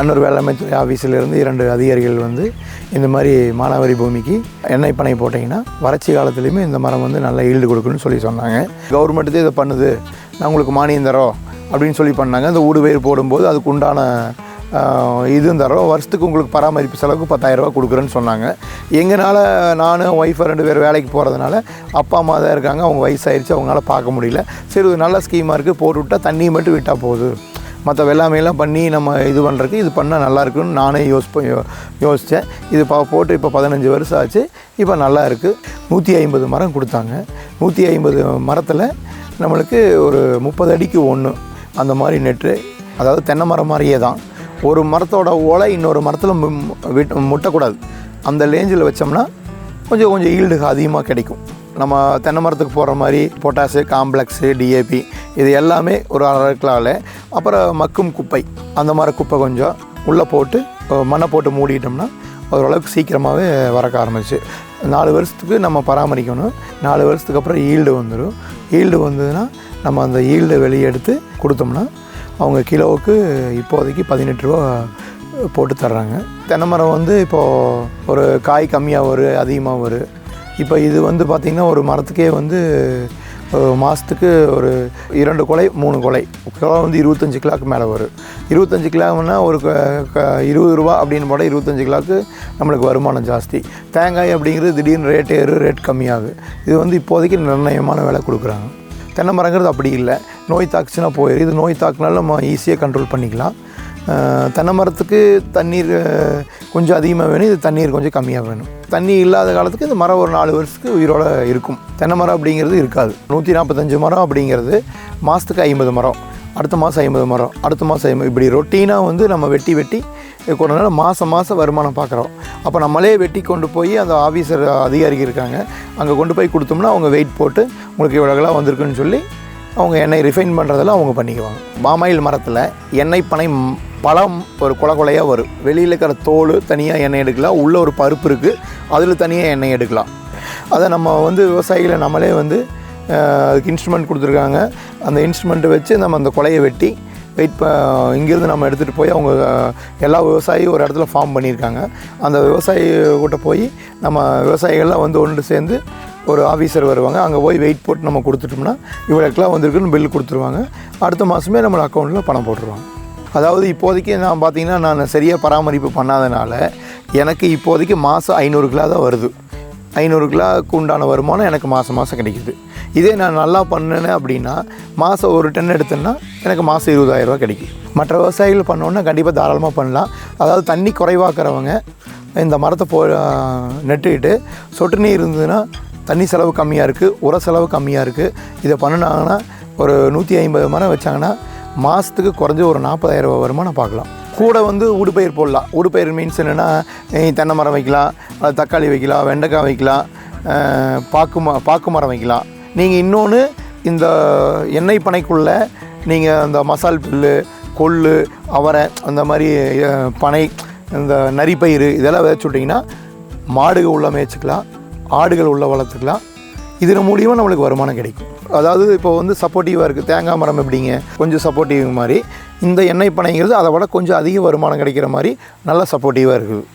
அன்னூர் வேளாண்மைத்துறை ஆஃபீஸிலேருந்து 2 அதிகாரிகள் வந்து இந்த மாதிரி மானாவாரி பூமிக்கு எண்ணெய் பனை போட்டிங்கன்னா வறட்சி காலத்துலேயுமே இந்த மரம் வந்து நல்லா ஈல்டு கொடுக்குன்னு சொல்லி சொன்னாங்க. கவர்மெண்ட்டு இதை பண்ணுது, நான் உங்களுக்கு மானியம் தரோம் அப்படின்னு சொல்லி பண்ணாங்க. அந்த ஊடு பயிர் போடும்போது அதுக்கு உண்டான இதுவும் தரோம், வருஷத்துக்கு உங்களுக்கு பராமரிப்பு செலவுக்கு 10,000 ரூபா கொடுக்குறேன்னு சொன்னாங்க. எங்களால் நானும் ஒய்ஃபை 2 பேர் வேலைக்கு போகிறதுனால அப்பா அம்மா தான் இருக்காங்க, அவங்க வயசாகிடுச்சு, அவங்களால பார்க்க முடியல. சரி ஒரு நல்ல ஸ்கீமாக இருக்குது, போட்டு விட்டால் தண்ணி மட்டும் விட்டால் போகுது, மற்ற வெள்ளாமையெல்லாம் பண்ணி நம்ம இது பண்ணுறதுக்கு இது பண்ணால் நல்லாயிருக்குன்னு நானே யோசித்தேன். இது போட்டு இப்போ 15 வருஷம் ஆச்சு. இப்போ நல்லா இருக்குது. 150 மரம் கொடுத்தாங்க. 150 மரத்தில் நம்மளுக்கு ஒரு 30 அடிக்கு 1 அந்த மாதிரி நெட்டு, அதாவது தென்னை மரம் மாதிரியே தான். ஒரு மரத்தோட ஓலை இன்னொரு மரத்தில் முட்டக்கூடாது. அந்த லேஞ்சில் வச்சோம்னா கொஞ்சம் ஈல்டு அதிகமாக கிடைக்கும். நம்ம தென்னை மரத்துக்கு போடுற மாதிரி பொட்டாசு, காம்ப்ளெக்ஸு, டிஏபி இது எல்லாமே ஒரு 1/2 கிலோவில். அப்புறம் மக்கும் குப்பை, அந்த மாதிரி குப்பை கொஞ்சம் உள்ளே போட்டு மண்ணை போட்டு மூடிட்டோம்னா ஓரளவுக்கு சீக்கிரமாகவே வரக்க ஆரம்பிச்சு. 4 வருஷத்துக்கு நம்ம பராமரிக்கணும். 4 வருஷத்துக்கு அப்புறம் ஈல்டு வந்துடும். ஈல்டு வந்ததுன்னா நம்ம அந்த ஈல்டை வெளியே எடுத்து கொடுத்தோம்னா அவங்க கிலோவுக்கு இப்போதைக்கு 18 ரூபா போட்டு தர்றாங்க. தென்னை மரம் வந்து இப்போது ஒரு காய் கம்மியாக வரும், அதிகமாக வரும். இப்போ இது வந்து பார்த்திங்கன்னா ஒரு மரத்துக்கே வந்து மாதத்துக்கு ஒரு 2 கொலை 3 கொலை கிலோ வந்து 25 கிலோவுக்கு மேலே வரும். 25 கிலோன்னா ஒரு 20 ரூபா அப்படின்னு போட 25 கிலோவுக்கு நம்மளுக்கு வருமானம் ஜாஸ்தி. தேங்காய் அப்படிங்கிறது திடீர்னு ரேட் கம்மியாகுது. இது வந்து இப்போதைக்கு நிர்ணயமான விலை கொடுக்குறாங்க. தென்னை மரங்கிறது அப்படி இல்லை, நோய் தாக்குச்சுன்னா போயிடும். இது நோய் தாக்குனாலும் நம்ம ஈஸியாக கண்ட்ரோல் பண்ணிக்கலாம். தென்னை மரத்துக்கு தண்ணீர் கொஞ்சம் அதிகமாக வேணும், இது தண்ணீர் கொஞ்சம் கம்மியாக வேணும். தண்ணி இல்லாத காலத்துக்கு இந்த மரம் ஒரு 4 வருஷத்துக்கு உயிரோடு இருக்கும். தென்னை மரம் அப்படிங்கிறது இருக்காது. 145 மரம் அப்படிங்கிறது மாதத்துக்கு 50 மரம், அடுத்த மாதம் 50 மரம், அடுத்த மாதம் 50, இப்படி ரொட்டீனாக வந்து நம்ம வெட்டி கொண்டனால மாதம் வருமானம் பார்க்குறோம். அப்போ நம்மளே வெட்டி கொண்டு போய் அந்த ஆஃபீஸர் அதிகாரிகள் இருக்காங்க, அங்கே கொண்டு போய் கொடுத்தோம்னா அவங்க வெயிட் போட்டு உங்களுக்கு இவ்வளோலாம் வந்திருக்குன்னு சொல்லி அவங்க எண்ணெய் ரிஃபைன் பண்ணுறதெல்லாம் அவங்க பண்ணிக்குவாங்க. பாமாயில் மரத்தில் எண்ணெய் பனை பழம் ஒரு கொலையாக வரும். வெளியில் இருக்கிற தோல் தனியாக எண்ணெய் எடுக்கலாம், உள்ளே ஒரு பருப்பு இருக்குது, அதில் தனியாக எண்ணெய் எடுக்கலாம். அதை நம்ம வந்து விவசாயிகளை நம்மளே வந்து அதுக்கு இன்ஸ்ட்ருமெண்ட் கொடுத்துருக்காங்க. அந்த இன்ஸ்ட்ருமெண்ட்டை வச்சு நம்ம அந்த கொலையை வெட்டி இங்கேருந்து நம்ம எடுத்துகிட்டு போய் அவங்க எல்லா விவசாயியும் ஒரு இடத்துல ஃபார்ம் பண்ணியிருக்காங்க. அந்த விவசாயி கிட்ட போய் நம்ம விவசாயிகள்லாம் வந்து ஒன்று சேர்ந்து ஒரு ஆஃபீஸர் வருவாங்க, அங்கே போய் வெயிட் போட்டு நம்ம கொடுத்துட்டோம்னா இவ்வளோக்கெலாம் வந்திருக்குன்னு பில் கொடுத்துருவாங்க. அடுத்த மாதமே நம்ம அக்கௌண்ட்டில் பணம் போட்டுருவாங்க. அதாவது இப்போதைக்கு நான் பார்த்திங்கன்னா நான் சரியாக பராமரிப்பு பண்ணாதனால எனக்கு இப்போதைக்கு மாதம் 500 கிலோ தான் வருது. 500 கிலோவுக்கு உண்டான வருமானம் எனக்கு மாதம் கிடைக்குது. இதே நான் நல்லா பண்ணினேன் அப்படின்னா மாதம் ஒரு டன் எடுத்தேன்னா எனக்கு மாதம் 20,000 ரூபா கிடைக்கும். மற்ற விவசாயிகள் பண்ணோன்னா கண்டிப்பாக தாராளமாக பண்ணலாம். அதாவது தண்ணி குறைவாக்குறவங்க இந்த மரத்தை நட்டுக்கிட்டு சொட்டு நீர் இருந்ததுன்னா தண்ணி செலவு கம்மியாக இருக்குது, உர செலவு கம்மியாக இருக்குது. இதை பண்ணினாங்கன்னா ஒரு 150 மரம் வச்சாங்கன்னா மாதத்துக்கு குறைஞ்ச ஒரு 40,000 ரூபா வருமானம் பார்க்கலாம். கூட வந்து ஊடுபயிர் போடலாம். ஊடுபயிர் மீன்ஸ் என்னென்னா தென்னை மரம் வைக்கலாம், அது தக்காளி வைக்கலாம், வெண்டைக்காய் வைக்கலாம், பாக்கு மரம் வைக்கலாம். நீங்கள் இன்னொன்று இந்த எண்ணெய் பனைக்குள்ளே நீங்கள் அந்த மசால் புல்லு, கொள்ளு, அவரை, அந்த மாதிரி பனை, இந்த நரிப்பயிறு இதெல்லாம் விதைச்சி விட்டிங்கன்னா மாடுகள் உள்ள மேய்ச்சிக்கலாம், ஆடுகள் உள்ள வளர்த்துக்கலாம். இதன் மூலியமாக நம்மளுக்கு வருமானம் கிடைக்கும். அதாவது இப்போ வந்து சப்போர்ட்டிவாக இருக்குது. தேங்காய் மரம் எப்படிங்க கொஞ்சம் சப்போர்ட்டிவ் மாதிரி, இந்த எண்ணெய் பனைங்கிறது அதை விட கொஞ்சம் அதிக வருமானம் கிடைக்கிற மாதிரி நல்லா சப்போர்ட்டிவாக இருக்குது.